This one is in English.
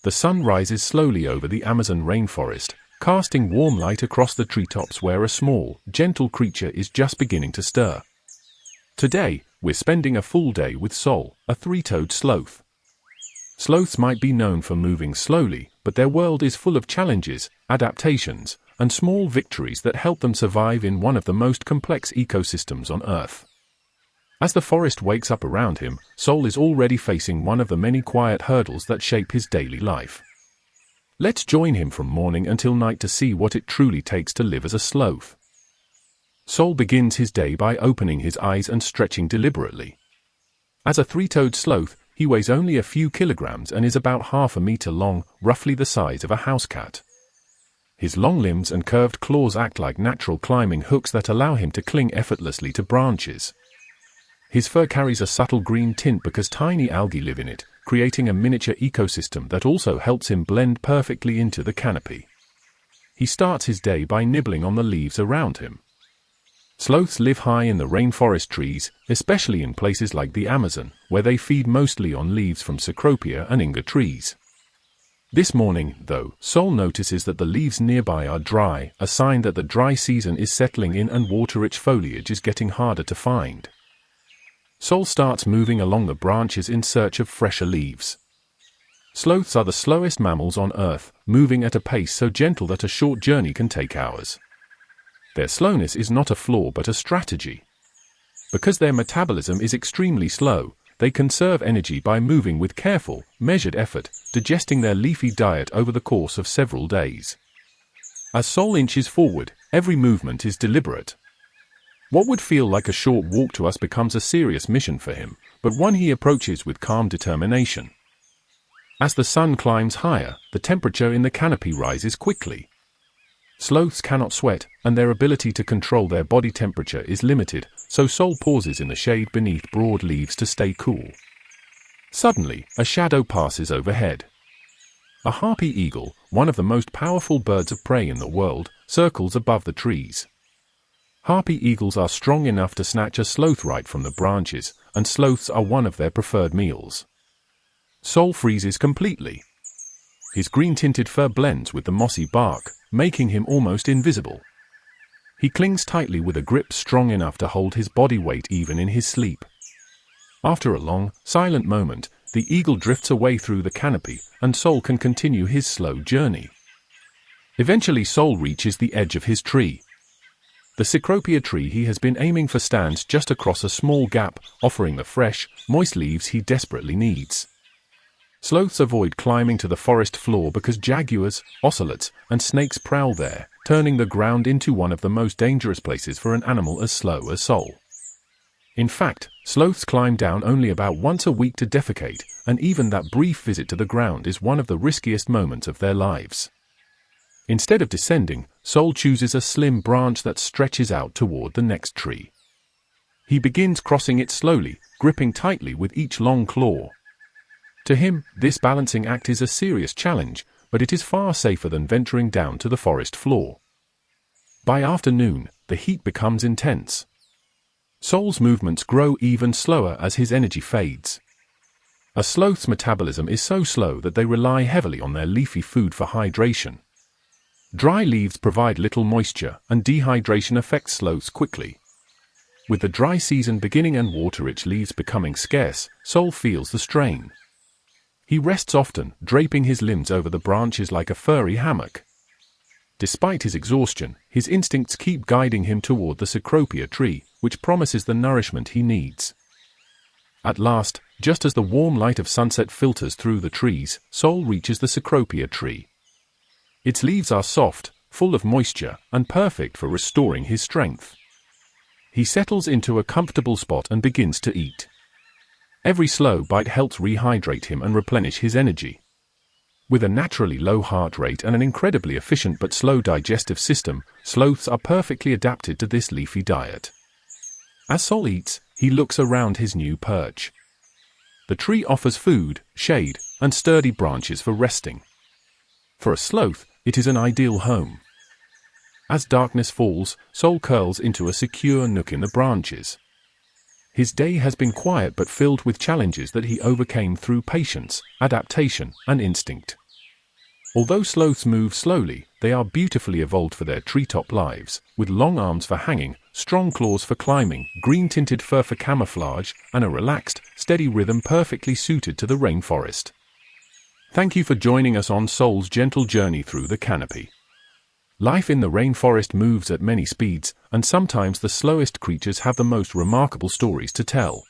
The sun rises slowly over the Amazon rainforest, casting warm light across the treetops where a small, gentle creature is just beginning to stir. Today, we're spending a full day with Sol, a three-toed sloth. Sloths might be known for moving slowly, but their world is full of challenges, adaptations, and small victories that help them survive in one of the most complex ecosystems on Earth. As the forest wakes up around him, Sol is already facing one of the many quiet hurdles that shape his daily life. Let's join him from morning until night to see what it truly takes to live as a sloth. Sol begins his day by opening his eyes and stretching deliberately. As a three-toed sloth, he weighs only a few kilograms and is about half a meter long, roughly the size of a house cat. His long limbs and curved claws act like natural climbing hooks that allow him to cling effortlessly to branches. His fur carries a subtle green tint because tiny algae live in it, creating a miniature ecosystem that also helps him blend perfectly into the canopy. He starts his day by nibbling on the leaves around him. Sloths live high in the rainforest trees, especially in places like the Amazon, where they feed mostly on leaves from Cecropia and Inga trees. This morning, though, Sol notices that the leaves nearby are dry, a sign that the dry season is settling in and water-rich foliage is getting harder to find. Sol starts moving along the branches in search of fresher leaves. Sloths are the slowest mammals on Earth, moving at a pace so gentle that a short journey can take hours. Their slowness is not a flaw but a strategy. Because their metabolism is extremely slow, they conserve energy by moving with careful, measured effort, digesting their leafy diet over the course of several days. As Sol inches forward, every movement is deliberate. What would feel like a short walk to us becomes a serious mission for him, but one he approaches with calm determination. As the sun climbs higher, the temperature in the canopy rises quickly. Sloths cannot sweat, and their ability to control their body temperature is limited, so Sol pauses in the shade beneath broad leaves to stay cool. Suddenly, a shadow passes overhead. A harpy eagle, one of the most powerful birds of prey in the world, circles above the trees. Harpy eagles are strong enough to snatch a sloth right from the branches, and sloths are one of their preferred meals. Sol freezes completely. His green-tinted fur blends with the mossy bark, making him almost invisible. He clings tightly with a grip strong enough to hold his body weight even in his sleep. After a long, silent moment, the eagle drifts away through the canopy, and Sol can continue his slow journey. Eventually Sol reaches the edge of his tree. The Cecropia tree he has been aiming for stands just across a small gap, offering the fresh, moist leaves he desperately needs. Sloths avoid climbing to the forest floor because jaguars, ocelots, and snakes prowl there, turning the ground into one of the most dangerous places for an animal as slow as Sol. In fact, sloths climb down only about once a week to defecate, and even that brief visit to the ground is one of the riskiest moments of their lives. Instead of descending, Sol chooses a slim branch that stretches out toward the next tree. He begins crossing it slowly, gripping tightly with each long claw. To him, this balancing act is a serious challenge, but it is far safer than venturing down to the forest floor. By afternoon, the heat becomes intense. Sol's movements grow even slower as his energy fades. A sloth's metabolism is so slow that they rely heavily on their leafy food for hydration. Dry leaves provide little moisture, and dehydration affects sloths quickly. With the dry season beginning and water-rich leaves becoming scarce, Sol feels the strain. He rests often, draping his limbs over the branches like a furry hammock. Despite his exhaustion, his instincts keep guiding him toward the Cecropia tree, which promises the nourishment he needs. At last, just as the warm light of sunset filters through the trees, Sol reaches the Cecropia tree. Its leaves are soft, full of moisture, and perfect for restoring his strength. He settles into a comfortable spot and begins to eat. Every slow bite helps rehydrate him and replenish his energy. With a naturally low heart rate and an incredibly efficient but slow digestive system, sloths are perfectly adapted to this leafy diet. As Sol eats, he looks around his new perch. The tree offers food, shade, and sturdy branches for resting. For a sloth, it is an ideal home. As darkness falls, Sol curls into a secure nook in the branches. His day has been quiet but filled with challenges that he overcame through patience, adaptation, and instinct. Although sloths move slowly, they are beautifully evolved for their treetop lives, with long arms for hanging, strong claws for climbing, green-tinted fur for camouflage, and a relaxed, steady rhythm perfectly suited to the rainforest. Thank you for joining us on Soul's gentle journey through the canopy. Life in the rainforest moves at many speeds, and sometimes the slowest creatures have the most remarkable stories to tell.